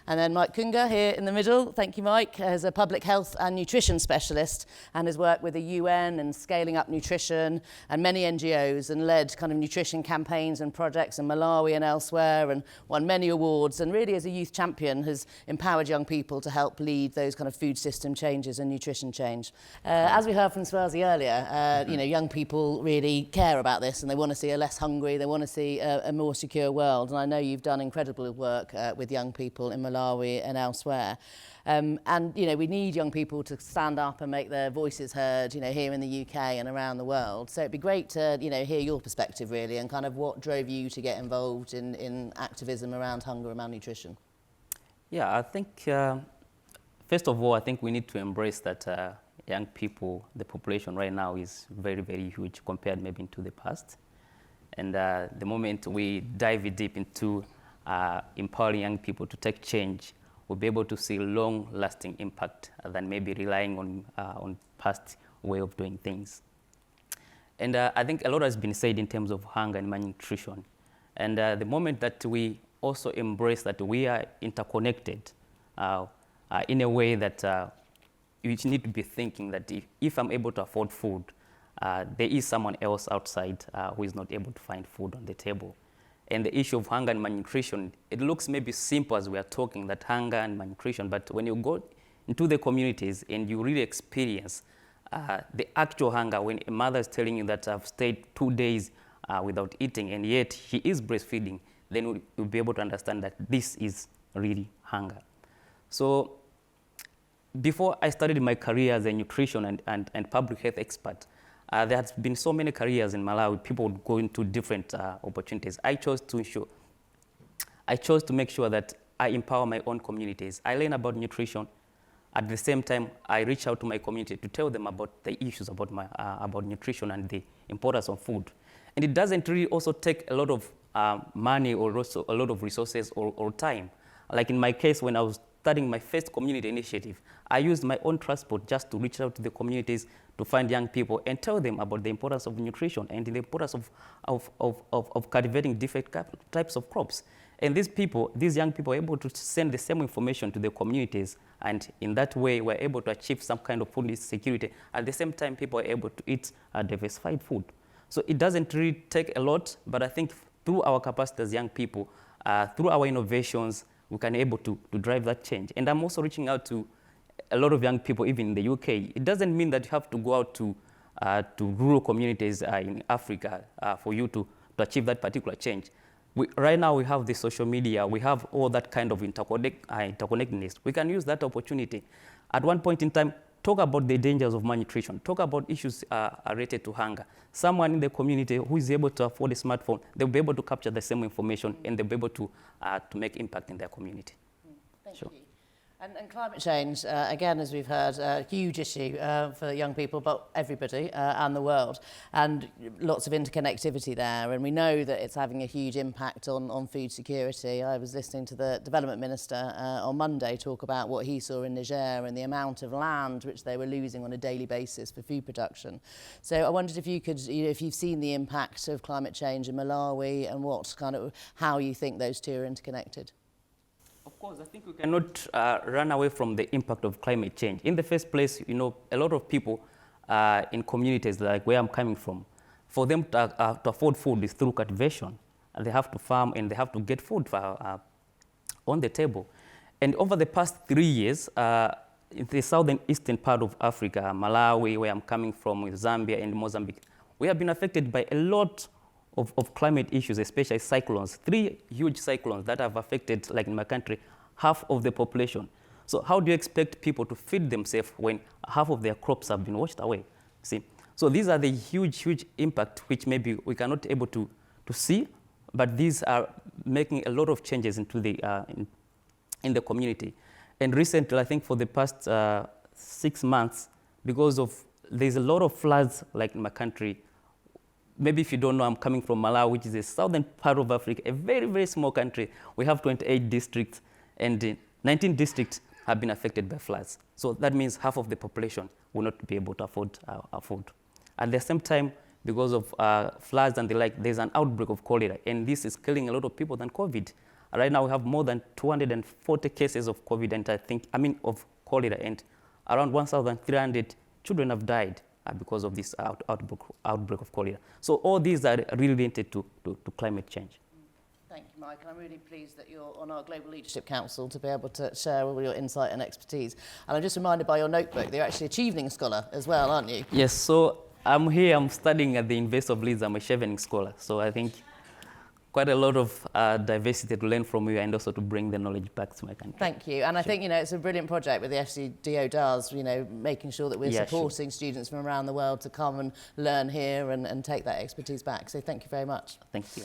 And then Mike Khunga here in the middle. Thank you, Mike, as a public health and nutrition specialist, and has worked with the UN and scaling up nutrition and many NGOs and led kind of nutrition campaigns and projects in Malawi and elsewhere and won many awards, and really as a youth champion has empowered young people to help lead those kind of food system changes and nutrition change. As we heard from Swarzy earlier, you know, young people really care about this and they want to see a less hungry, they want to see a more secure world. And I know you've done incredible work with young people in Malawi and elsewhere. And, you know, we need young people to stand up and make their voices heard, you know, here in the UK and around the world. So it'd be great to, you know, hear your perspective really and kind of what drove you to get involved in activism around hunger and malnutrition. Yeah, I think, first of all, I think we need to embrace that young people, the population right now is very, very huge compared maybe to the past. And the moment we dive deep into empowering young people to take change, we'll be able to see long-lasting impact than maybe relying on past way of doing things. And I think a lot has been said in terms of hunger and malnutrition. And the moment that we also embrace that we are interconnected in a way that you need to be thinking that if I'm able to afford food, there is someone else outside who is not able to find food on the table. And the issue of hunger and malnutrition, it looks maybe simple as we are talking, that hunger and malnutrition, but when you go into the communities and you really experience the actual hunger, when a mother is telling you that I've stayed 2 days without eating and yet she is breastfeeding, then you'll be able to understand that this is really hunger. So before I started my career as a nutrition and public health expert, there has been so many careers in Malawi. People would go into different opportunities. I chose to make sure that I empower my own communities. I learn about nutrition. At the same time, I reach out to my community to tell them about the issues about nutrition and the importance of food. And it doesn't really also take a lot of money or also a lot of resources or time. Like in my case, when I was starting my first community initiative, I used my own transport just to reach out to the communities to find young people and tell them about the importance of nutrition and the importance of cultivating different types of crops. And these young people are able to send the same information to the communities, and in that way we're able to achieve some kind of food security. At the same time, people are able to eat diversified food. So it doesn't really take a lot, but I think through our capacity as young people, through our innovations, we can be able to drive that change. And I'm also reaching out to a lot of young people, even in the UK. It doesn't mean that you have to go out to rural communities in Africa for you to achieve that particular change. Right now we have the social media, we have all that kind of interconnectedness. We can use that opportunity. At one point in time, talk about the dangers of malnutrition, talk about issues related to hunger. Someone in the community who is able to afford a smartphone, they'll be able to capture the same information and they'll be able to make impact in their community. Thank you. And climate change, again, as we've heard, a huge issue for young people, but everybody and the world, and lots of interconnectivity there. And we know that it's having a huge impact on food security. I was listening to the Development Minister on Monday talk about what he saw in Niger and the amount of land which they were losing on a daily basis for food production. So I wondered if you could, you know, if you've seen the impact of climate change in Malawi and what kind of, how you think those two are interconnected. Of course, I think we cannot run away from the impact of climate change. In the first place, you know, a lot of people in communities like where I'm coming from, for them to afford food is through cultivation. And they have to farm and they have to get food on the table. And over the past 3 years, in the southern eastern part of Africa, Malawi, where I'm coming from, Zambia and Mozambique, we have been affected by a lot of climate issues, especially cyclones. 3 huge cyclones that have affected, like in my country, half of the population. So how do you expect people to feed themselves when half of their crops have been washed away? See? So these are the huge impact which maybe we cannot able to see, but these are making a lot of changes into the in the community. And recently, I think for the past 6 months, because of there's a lot of floods, like in my country. Maybe if you don't know, I'm coming from Malawi, which is the southern part of Africa, a very, very small country. We have 28 districts, and 19 districts have been affected by floods. So that means half of the population will not be able to afford food. At the same time, because of floods and the like, there's an outbreak of cholera, and this is killing a lot of people than COVID. Right now we have more than 240 cases of COVID, and of cholera, and around 1,300 children have died because of this outbreak of cholera. So all these are really related to climate change. Thank you, Mike. I'm really pleased that you're on our Global Leadership Council to be able to share all your insight and expertise. And I'm just reminded by your notebook that you're actually a Chevening Scholar as well, aren't you? Yes, so I'm studying at the University of Leeds. I'm a Chevening Scholar. So I think quite a lot of diversity to learn from you and also to bring the knowledge back to my country. Thank you. And I think, it's a brilliant project with the FCDO does, making sure that we're supporting students from around the world to come and learn here and take that expertise back. So thank you very much. Thank you.